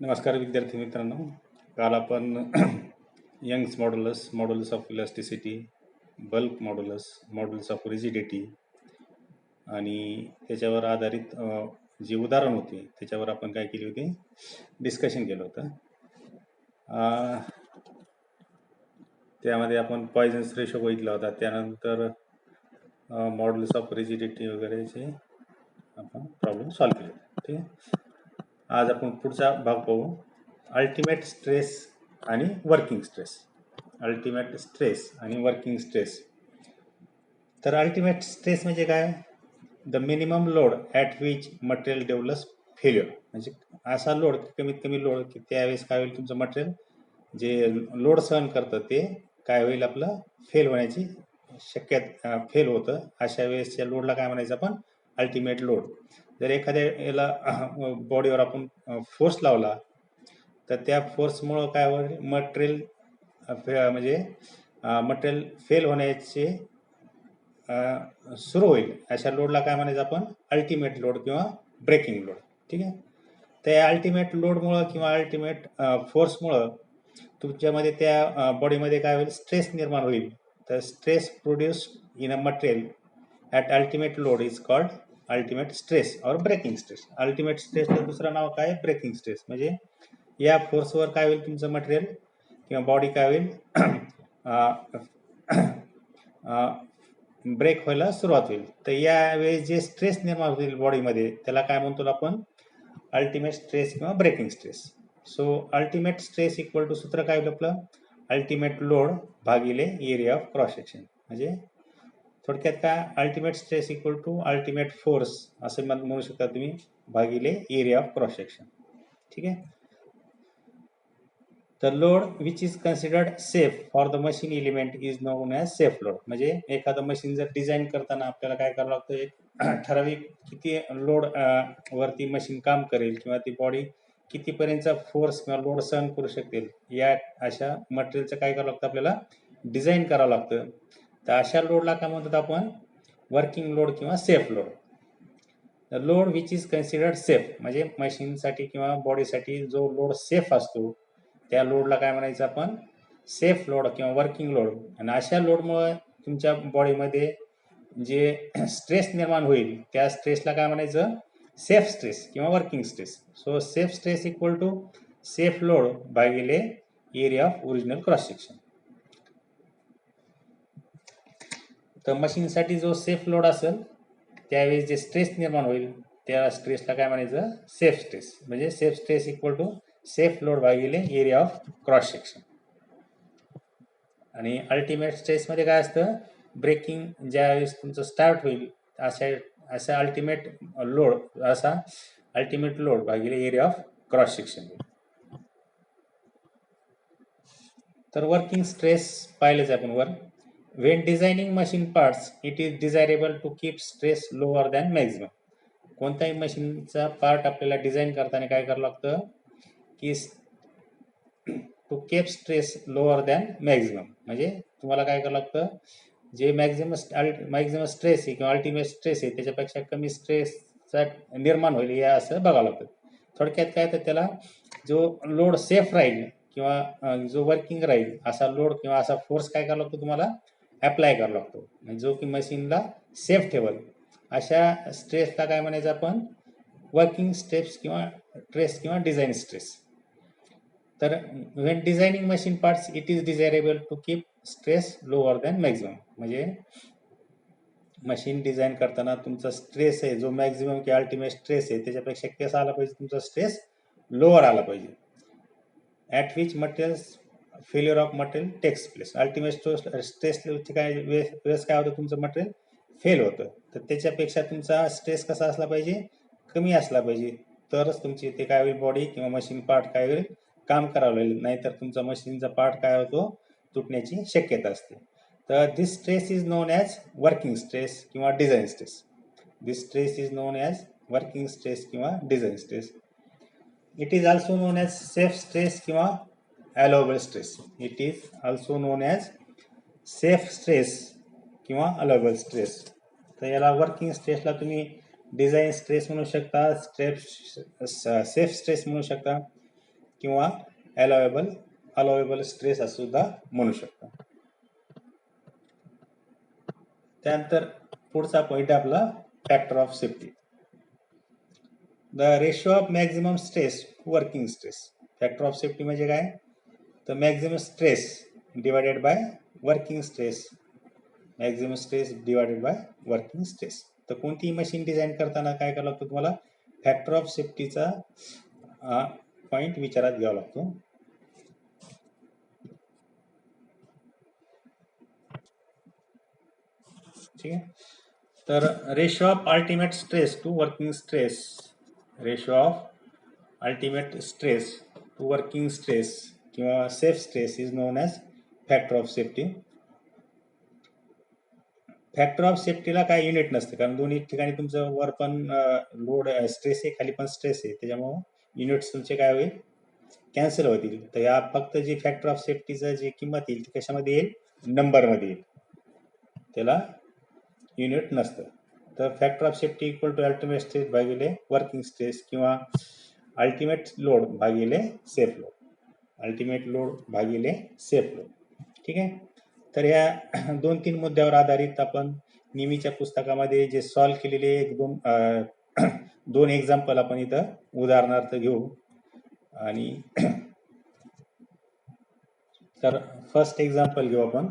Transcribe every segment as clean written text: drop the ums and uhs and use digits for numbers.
नमस्कार विद्यार्थी मित्रांनो. काल आपण Young's modulus, modulus of elasticity, bulk modulus, modulus of rigidity आणि त्याच्यावर आधारित जी उदाहरण होती त्याच्यावर आपण काय केली होती, डिस्कशन केलं होतं. त्यामध्ये आपण पॉयझन्स रेशो बघितला होता. त्यानंतर मॉड्युलस ऑफ रिजिडिटी वगैरेचे आपण प्रॉब्लेम सॉल्व्ह केले. ठीक आहे. आज आपण पुढचा भाग पाहू, अल्टिमेट स्ट्रेस आणि वर्किंग स्ट्रेस. अल्टिमेट स्ट्रेस आणि वर्किंग स्ट्रेस. तर अल्टिमेट स्ट्रेस म्हणजे काय? The minimum load at which material develops failure. म्हणजे असा लोड, कमीत कमी लोड की त्यावेळेस काय होईल, तुमचं मटेरियल जे लोड सहन करतं ते काय होईल, आपलं फेल होण्याची शक्यता, फेल होतं. अशा वेळेसच्या लोडला काय म्हणायचं आपण? Ultimate load. जर एखाद्या याला बॉडीवर आपण फोर्स लावला तर त्या फोर्समुळं काय होईल, मटेरियल म्हणजे मटेरियल फेल होण्याचे सुरू होईल. अशा लोडला काय म्हणायचं आपण? अल्टिमेट लोड किंवा ब्रेकिंग लोड. ठीक आहे. त्या अल्टिमेट लोडमुळं किंवा अल्टिमेट फोर्समुळं तुमच्यामध्ये त्या बॉडीमध्ये काय होईल, स्ट्रेस निर्माण होईल. तर stress produced in a material at ultimate load is called ultimate stress or breaking stress. Ultimate स्ट्रेसचं दुसरं नाव काय? Breaking stress. म्हणजे या फोर्सवर काय होईल, तुमचं मटेरियल किंवा बॉडी काय होईल, ब्रेक व्हायला सुरुवात होईल. तर यावेळेस जे स्ट्रेस निर्माण होईल बॉडीमध्ये त्याला काय म्हणतो आपण? अल्टिमेट स्ट्रेस किंवा breaking stress. So ultimate stress equal to, सूत्र काय होईल आपलं? अल्टिमेट लोड भागिले एरिया ऑफ क्रॉस सेक्शन. म्हणजे थोडक्यात काय? Ultimate stress equal to ultimate force असं म्हणू शकता तुम्ही, भागिले एरिया ऑफ क्रॉस सेक्शन. ठीक आहे. The load which is considered safe for the machine element is known as safe load. म्हणजे एखादं मशीन जर डिझाईन करताना आपल्याला काय करावं लागतं, एक ठराविक किती लोड वरती मशीन काम करेल किंवा ती बॉडी कितीपर्यंतचा फोर्स किंवा लोड सहन करू शकते, या अशा मटेरियलचं काय करावं लागतं, आपल्याला डिझाईन करावं लागतं. तर अशा लोडला काय म्हणतात आपण? वर्किंग लोड किंवा safe load. The load which is considered safe म्हणजे मशीनसाठी किंवा बॉडीसाठी जो लोड सेफ असतो त्या लोडला काय म्हणायचं आपण? सेफ लोड किंवा वर्किंग लोड. आणि अशा लोडमुळे तुमच्या बॉडीमध्ये जे स्ट्रेस निर्माण होईल त्या स्ट्रेसला काय म्हणायचं? सेफ स्ट्रेस किंवा working stress. So safe stress equal to safe load भागिले area of original cross section. तर मशीनसाठी जो सेफ लोड असेल त्यावेळेस जे स्ट्रेस निर्माण होईल त्या स्ट्रेसला काय म्हणायचं? Safe stress. म्हणजे safe stress equal to safe load भागिले एरिया ऑफ क्रॉस सेक्शन. आणि अल्टिमेट स्ट्रेसमध्ये काय असतं? ब्रेकिंग ज्यावेळेस तुमचं स्टार्ट होईल असा अल्टिमेट लोड भागिले एरिया ऑफ क्रॉस सेक्शन. तर वर्किंग स्ट्रेस पाहिलेच आपण वर. When designing machine parts it is desirable to keep stress lower than maximum. कोणत्याही मशीनचा पार्ट आपल्याला डिझाईन करताना काय करावं लागतं की to keep stress lower than maximum. म्हणजे तुम्हाला काय करावं लागतं, जे मॅक्झिमम स्ट्रेस आहे किंवा अल्टिमेट स्ट्रेस आहे त्याच्यापेक्षा कमी स्ट्रेसचा निर्माण होईल या असं बघावं लागतं. थोडक्यात काय, तर त्याला जो लोड सेफ राहील किंवा जो वर्किंग राहील असा लोड किंवा असा फोर्स काय करावा लागतो, तुम्हाला अप्लाय करावा लागतो. म्हणजे जो की मशीनला सेफ ठेवल अशा स्ट्रेसला काय म्हणायचं आपण? वर्किंग स्ट्रेस किंवा स्ट्रेस किंवा डिझाईन स्ट्रेस. तर when designing machine parts it is desirable to keep stress lower than maximum. म्हणजे मशीन डिझाईन करताना तुमचा स्ट्रेस आहे जो मॅक्झिमम किंवा अल्टिमेट स्ट्रेस आहे त्याच्यापेक्षा कसा आला पाहिजे, तुमचा स्ट्रेस लोअर आला पाहिजे. At which material failure of material takes place. Ultimate stress काय वेळेस काय होतं, तुमचं मटेरियल फेल होतं. तर त्याच्यापेक्षा तुमचा स्ट्रेस कसा असला पाहिजे? कमी असला पाहिजे. तरच तुमची ते काय होईल, बॉडी किंवा मशीन पार्ट काय होईल, काम करावं लागेल. नाहीतर तुमचा मशीनचा पार्ट काय होतो, तुटण्याची शक्यता असते. तर this stress is known as working stress किंवा design stress. This stress is known as working stress किंवा design stress. It is also known as safe stress किंवा allowable stress. It is also known as safe stress किंवा allowable stress. तर याला working स्ट्रेसला तुम्ही design stress म्हणू शकता, safe stress म्हणू शकता. किंवा अलावेबल स्ट्रेस असं सुद्धा म्हणू शकतो. त्यानंतर पुढचा पॉइंट आपला factor of safety. The ratio of maximum stress to working stress. Factor of safety म्हणजे काय, तर maximum stress divided by working stress, maximum stress divided by working stress. तर कोणतीही मशीन डिझाईन करताना काय करावं लागतं तुम्हाला, फॅक्टर ऑफ सेफ्टीचा पॉइंट विचारात घ्यावा लागतो. ठीक आहे. तर ratio of ultimate stress to working stress, ratio of ultimate stress to working stress किंवा safe stress is known as factor of safety. Factor of सेफ्टीला काय युनिट नसते, कारण दोन्ही ठिकाणी तुमचं वर पण लोड स्ट्रेस आहे, खाली पण स्ट्रेस आहे, त्याच्यामुळं युनिट्स तुमचे काय होईल, कॅन्सल होतील. तर या फक्त जी फॅक्टर ऑफ सेफ्टीचं जी किंमत येईल ती कशामध्ये येईल, नंबरमध्ये येईल, त्याला युनिट नसतं. तर factor of safety equal to ultimate stress भागिले वर्किंग स्ट्रेस किंवा अल्टिमेट लोड भागिले सेफ लोड, अल्टिमेट लोड भागिले सेफ लोड. ठीक आहे. तर या 2-3 मुद्द्यावर आधारित आपण नेहमीच्या पुस्तकामध्ये जे सॉल्व केलेले दोन एक्झाम्पल आपण इथं उदाहरणार्थ घेऊ. आणि तर फर्स्ट एक्झाम्पल घेऊ आपण.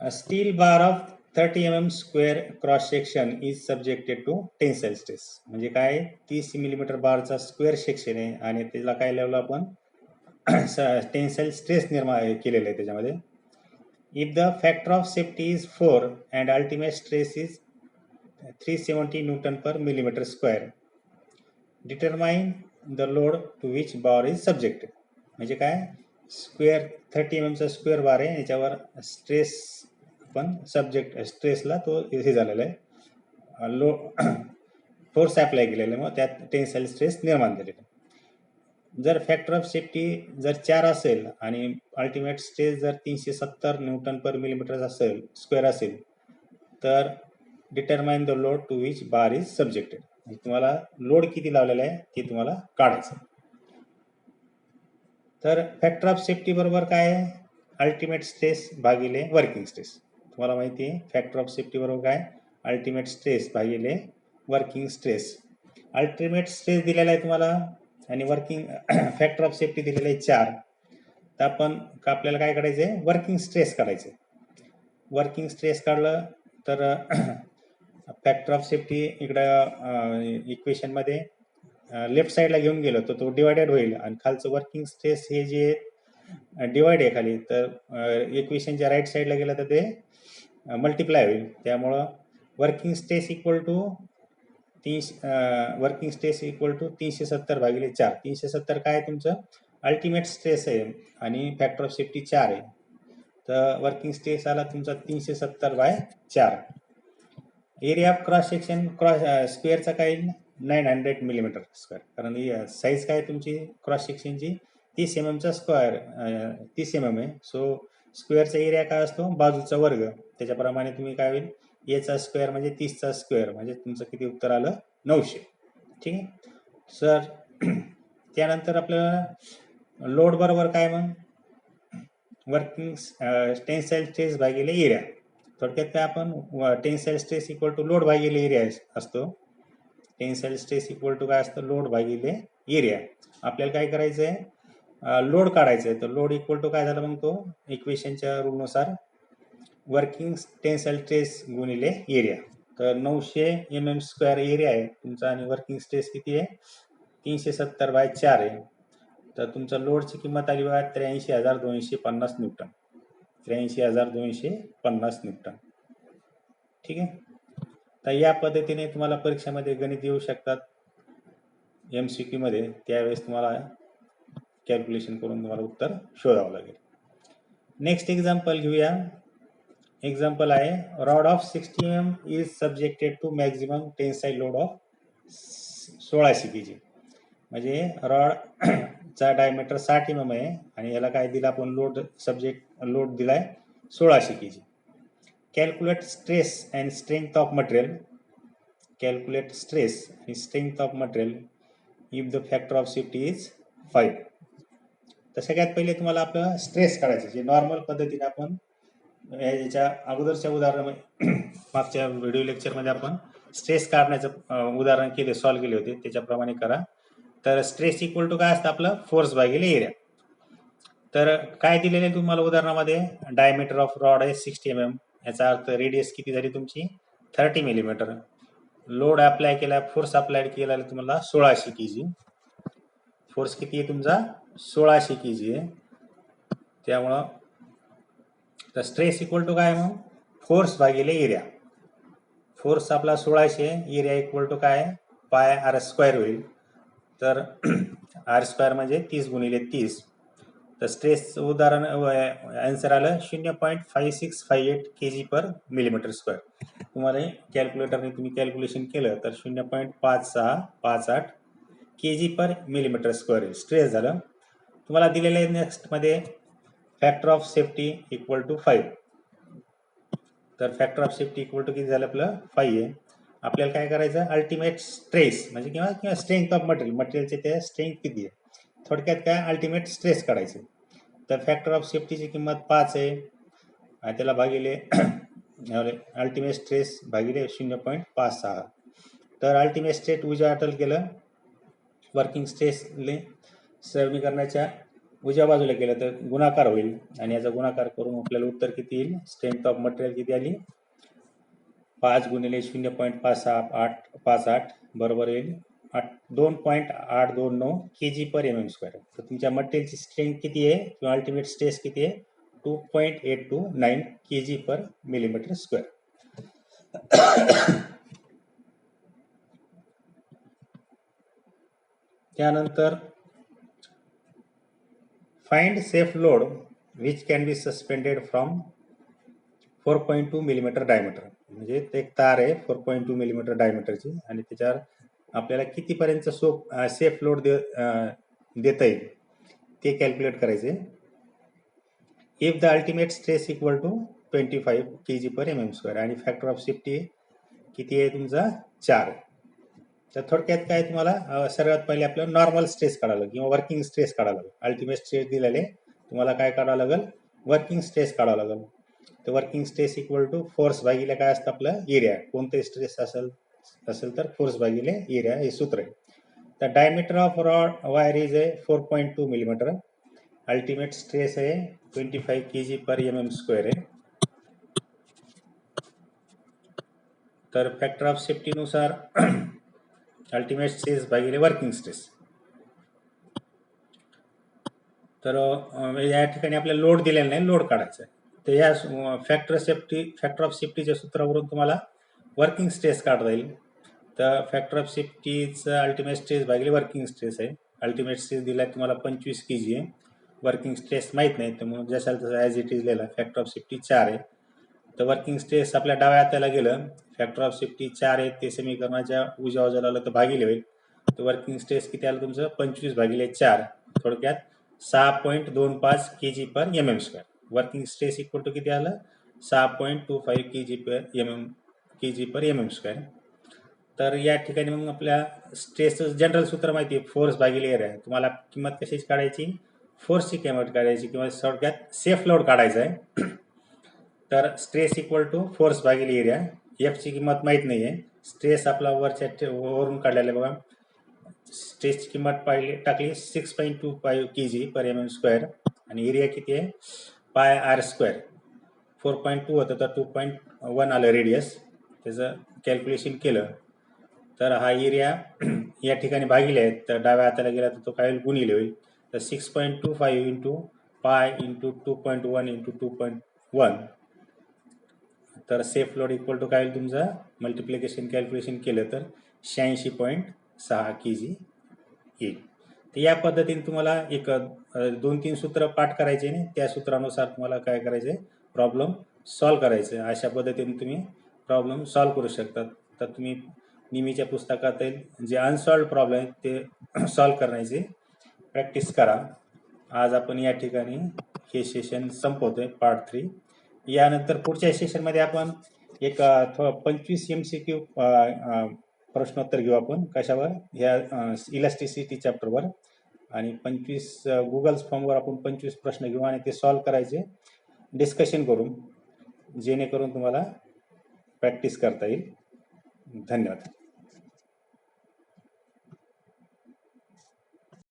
A steel bar of 30 mm square cross section is subjected to tensile stress. म्हणजे काय, 30 मिलीमीटर बारचा स्क्वेअर सेक्शन आहे आणि त्याला काय लावलं आपण, टेन्साईल स्ट्रेस निर्माण केलेला आहे त्याच्यामध्ये. If the factor of safety is 4 and ultimate stress is 370 newton per millimetre square, determine the load to which bar is subjected. म्हणजे काय, स्क्वेअर 30 mm चा स्क्वेअर बार आहे, याच्यावर स्ट्रेस पण सब्जेक्ट स्ट्रेसला तो हे झालेला आहे, लो फोर्स अप्लाय केलेला आहे, मग त्यात टेन्साईल स्ट्रेस निर्माण झालेला आहे. जर फॅक्टर ऑफ सेफ्टी जर 4 असेल आणि अल्टिमेट स्ट्रेस जर 370 न्यूटन पर मिलीमीटर असेल, स्क्वेअर असेल, तर determine the load to which bar is subjected. तुम्हाला लोड किती लावलेला आहे ते तुम्हाला काढायचं. तर फॅक्टर ऑफ सेफ्टी बरोबर काय आहे, अल्टिमेट स्ट्रेस भागिले वर्किंग स्ट्रेस. तुम्हाला माहिती आहे फॅक्टर ऑफ सेफ्टी बरोबर काय, अल्टिमेट स्ट्रेस भागिले वर्किंग स्ट्रेस. अल्टिमेट स्ट्रेस दिलेला आहे तुम्हाला आणि वर्किंग फॅक्टर ऑफ सेफ्टी दिलेला आहे 4. तर आपण आपल्याला काय करायचं आहे, वर्किंग स्ट्रेस काढायचं. वर्किंग स्ट्रेस काढलं तर फॅक्टर ऑफ सेफ्टी इकडं इक्वेशनमध्ये लेफ्ट साईडला घेऊन गेलो तर तो डिवायडेड होईल आणि खालचं वर्किंग स्ट्रेस हे जे डिवाइड आहे खाली, तर इक्वेशनच्या राईट साईडला गेलं तर ते मल्टिप्लाय होईल. त्यामुळं वर्किंग स्ट्रेस इक्वल टू 370 भागिले 4. 370 काय तुमचं अल्टिमेट स्ट्रेस आहे आणि फॅक्टर ऑफ सेफ्टी 4 आहे, तर वर्किंग स्ट्रेस आला तुमचा 370/4. एरिया ऑफ क्रॉस सेक्शन स्क्वेअरचा काय 900 मिलीमीटर स्क्वेअर, कारण साईज काय तुमची क्रॉस सेक्शनची 30 mm चा स्क्वेअर, 30 mm आहे. सो स्क्वेअरचा एरिया काय असतो, बाजूचा वर्ग, त्याच्याप्रमाणे तुम्ही काय होईल, याचा स्क्वेअर म्हणजे 30चा स्क्वेअर, म्हणजे तुमचं किती उत्तर आलं, 900. ठीक आहे सर. त्यानंतर आपल्याला लोड बरोबर काय, मग वर्किंग टेन्साईल स्ट्रेस भागिले एरिया. थोडक्यात काय आपण tensile stress equal to load भागिले एरिया असतो. टेन्साईल स्ट्रेस इक्वल टू काय असतं, लोड भागिले एरिया. आपल्याला काय करायचं आहे, लोड काढायचं आहे, तर लोड इक्वल टू काय झालं, मग तो इक्वेशनच्या रूलनुसार वर्किंग टेन्साईल स्ट्रेस गुणिले एरिया. तर 900 mm स्क्वेअर एरिया आहे तुमचा आणि वर्किंग स्ट्रेस किती आहे, 370/4 आहे. तर तुमचा लोडची किंमत आली बघा 83,250 न्यूटन, 83,250 न्यूटन. ठीक आहे. तर या पद्धतीने तुम्हाला परीक्षेमध्ये गणित येऊ शकतात MCQ मध्ये, त्यावेळेस तुम्हाला कॅल्क्युलेशन करून तुम्हाला उत्तर शोधावं लागेल. नेक्स्ट एक्झाम्पल घेऊया. एक्झाम्पल आहे, rod of 60 mm is subjected to maximum tensile load of 1600 kg. म्हणजे रॉडचा डायमीटर 60 mm आहे आणि याला काय दिला आपण, लोड दिलाय 1600 kg. Calculate stress and strength of material. Calculate stress आणि strength of material if the factor of safety is 5. तर सगळ्यात पहिले तुम्हाला आपलं स्ट्रेस काढायचं, जे नॉर्मल पद्धतीने आपण याच्या अगोदरच्या उदाहरणामध्ये मागच्या व्हिडिओ लेक्चरमध्ये आपण स्ट्रेस काढण्याचं उदाहरण केले, सॉल्व्ह केले होते, त्याच्याप्रमाणे करा. तर स्ट्रेस इक्वल टू काय असतं आपलं, फोर्स भागिले एरिया. तर काय दिलेलं आहे तुम्हाला उदाहरणामध्ये, डायमीटर ऑफ रॉड आहे 60 mm, याचा अर्थ रेडियस किती झाली तुमची 30 मिलीमीटर. लोड अप्लाय केला, फोर्स अप्लाय केला तुम्हाला 1600 kg. फोर्स किती आहे तुमचा 1600 kg आहे. त्यामुळं तर स्ट्रेस इक्वल टू काय, मग फोर्स भागिले एरिया. फोर्स आपला 1600, एरिया इक्वल टू काय पाय आर स्क्वेअर होईल. तर आर स्क्वेअर म्हणजे 30 गुणिले 30. तर स्ट्रेस उदाहरण आन्सर आलं 0.5658 kg/mm². तुम्हाला कॅल्क्युलेटरने तुम्ही कॅल्क्युलेशन केलं तर 0.5658 kg/mm² स्ट्रेस झालं. तुम्हाला दिलेलं आहे नेक्स्ट मध्ये factor of safety equal to 5. तर factor of safety equal to किती झालं आपलं 5 आहे. आपल्याला काय करायचं, अल्टिमेट स्ट्रेस म्हणजे किंवा स्ट्रेंथ ऑफ मटेरियल, मटेरियलचे ते स्ट्रेंथ किती आहे, थोडक्यात काय अल्टिमेट स्ट्रेस काढायचं. तर फॅक्टर ऑफ सेफ्टीची किंमत 5 आहे आणि त्याला भागिले अल्टिमेट स्ट्रेस भागिले 0.56. तर अल्टिमेट स्ट्रेस उजव्या अटल केलं, वर्किंग स्ट्रेसले समीकरणाच्या उजव्या बाजूला केलं तर गुणाकार होईल आणि याचा गुणाकार करून आपल्याला उत्तर किती येईल, स्ट्रेंथ ऑफ मटेरियल किती आली 5 गुणिले 0.58 बरोबर येईल 2.829 kg/mm². तर तुमच्या मटेरियलची स्ट्रेंथ किती आहे किंवा अल्टिमेट स्ट्रेस किती आहे 2.829 kg/mm². त्यानंतर find safe load which can be suspended from 4.2 millimetre diameter. म्हणजे एक तार आहे 4.2 मिलीमीटर डायमीटरची आणि त्याच्यावर आपल्याला कितीपर्यंत सेफ लोड देता येईल ते कॅल्क्युलेट करायचे. If the ultimate stress equal to 25 kg/mm² आणि फॅक्टर ऑफ सेफ्टी किती आहे तुमचा 4. तर थोडक्यात काय तुम्हाला सर्वात पहिले आपलं नॉर्मल स्ट्रेस काढावं लागेल किंवा वर्किंग स्ट्रेस काढावं लागेल. अल्टिमेट स्ट्रेस दिलेले तुम्हाला काय काढावं लागेल, वर्किंग स्ट्रेस काढावं लागेल. तर working stress equal to force भागिले काय असतं आपलं एरिया. कोणते स्ट्रेस असेल तर फोर्स भागिले एरिया हे सूत्र आहे. तर diameter of rod wire is आहे 4.2 मिलीमीटर. अल्टिमेट स्ट्रेस आहे 25 kg/mm² आहे. तर फॅक्टर ऑफ सेफ्टी नुसार अल्टिमेट स्ट्रेस भागिले वर्किंग स्ट्रेस. तर या ठिकाणी आपल्याला लोड दिलेला नाही, लोड काढायचा आहे. तर या फॅक्टर ऑफ सेफ्टीच्या सूत्रावरून तुम्हाला वर्किंग स्ट्रेस काढता येईल. तर फॅक्टर ऑफ सेफ्टीचं अल्टिमेट स्ट्रेस भागिले वर्किंग स्ट्रेस आहे. अल्टिमेट स्ट्रेस दिला तुम्हाला 25 kg आहे, वर्किंग स्ट्रेस माहीत नाही तर मग जसा तसा ॲज इट इज लिहिला. फॅक्टर ऑफ सेफ्टी 4 आहे. तर वर्किंग स्ट्रेस आपल्या डाव्या हाताला गेलं, फॅक्टर ऑफ सेफ्टी 4 आहे ते समीकरणाच्या उजव्या बाजूला आलं तर भागिले होईल. तर वर्किंग स्ट्रेस किती आलं तुमचं 25/4, थोडक्यात 6.25 kg/mm². Working stress equal to किती आलं 6.25 kg/mm². तर या ठिकाणी मग आपल्या स्ट्रेसचं जनरल सूत्र माहिती आहे, फोर्स भागिले एरिया. तुम्हाला किंमत कशाची काढायची, फोर्सची किंमत काढायची किंवा थोडक्यात सेफ लोड काढायचा आहे. तर स्ट्रेस इक्वल टू फोर्स भागिले एरिया. एफची किंमत माहीत नाही आहे, स्ट्रेस आपला वरून काढलेला आहे बघा. स्ट्रेसची किंमत टाकली 6.25 kg/mm² आणि एरिया किती आहे पाय आर स्क्वेअर. 4.2 होतं तर 2.1 आलं रेडियस. त्याचं कॅल्क्युलेशन केलं तर हा एरिया या ठिकाणी भागिले आहेत, तर डाव्या हाताला गेला तर तो काय होईल गुणिले होईल. तर 6.25 इंटू पाय इंटू 2.1 इंटू 2.1. तर सेफ लोड इक्वल टू काय होईल तुमचं मल्टिप्लिकेशन कॅल्क्युलेशन केलं तर 86.6 kg येईल. तर या पद्धतीने तुम्हाला एक 2-3 सूत्र पाठ करायचे आणि त्या सूत्रानुसार तुम्हाला काय करायचे प्रॉब्लेम सॉल्व्ह करायचे. अशा पद्धतीने तुम्ही प्रॉब्लेम सॉल्व्ह करू शकता. तर तुम्ही नेहमीच्या पुस्तकातील जे अनसॉल्व्ड प्रॉब्लेम आहेत ते सॉल्व्ह करण्याची प्रॅक्टिस करा. आज आपण या ठिकाणी हे सेशन संपवतोय पार्ट 3. यानंतर पुढच्या सेशनमध्ये आपण एक 25 MCQ प्रश्नोत्तर घेऊ आपण कशावर, ह्या इलास्टिसिटी चॅप्टरवर. आणि 25 गुगल फॉर्मवर आपण 25 प्रश्न घेऊ आणि ते सॉल्व करायचे डिस्कशन करून, जेणेकरून तुम्हाला प्रॅक्टिस करता येईल. धन्यवाद.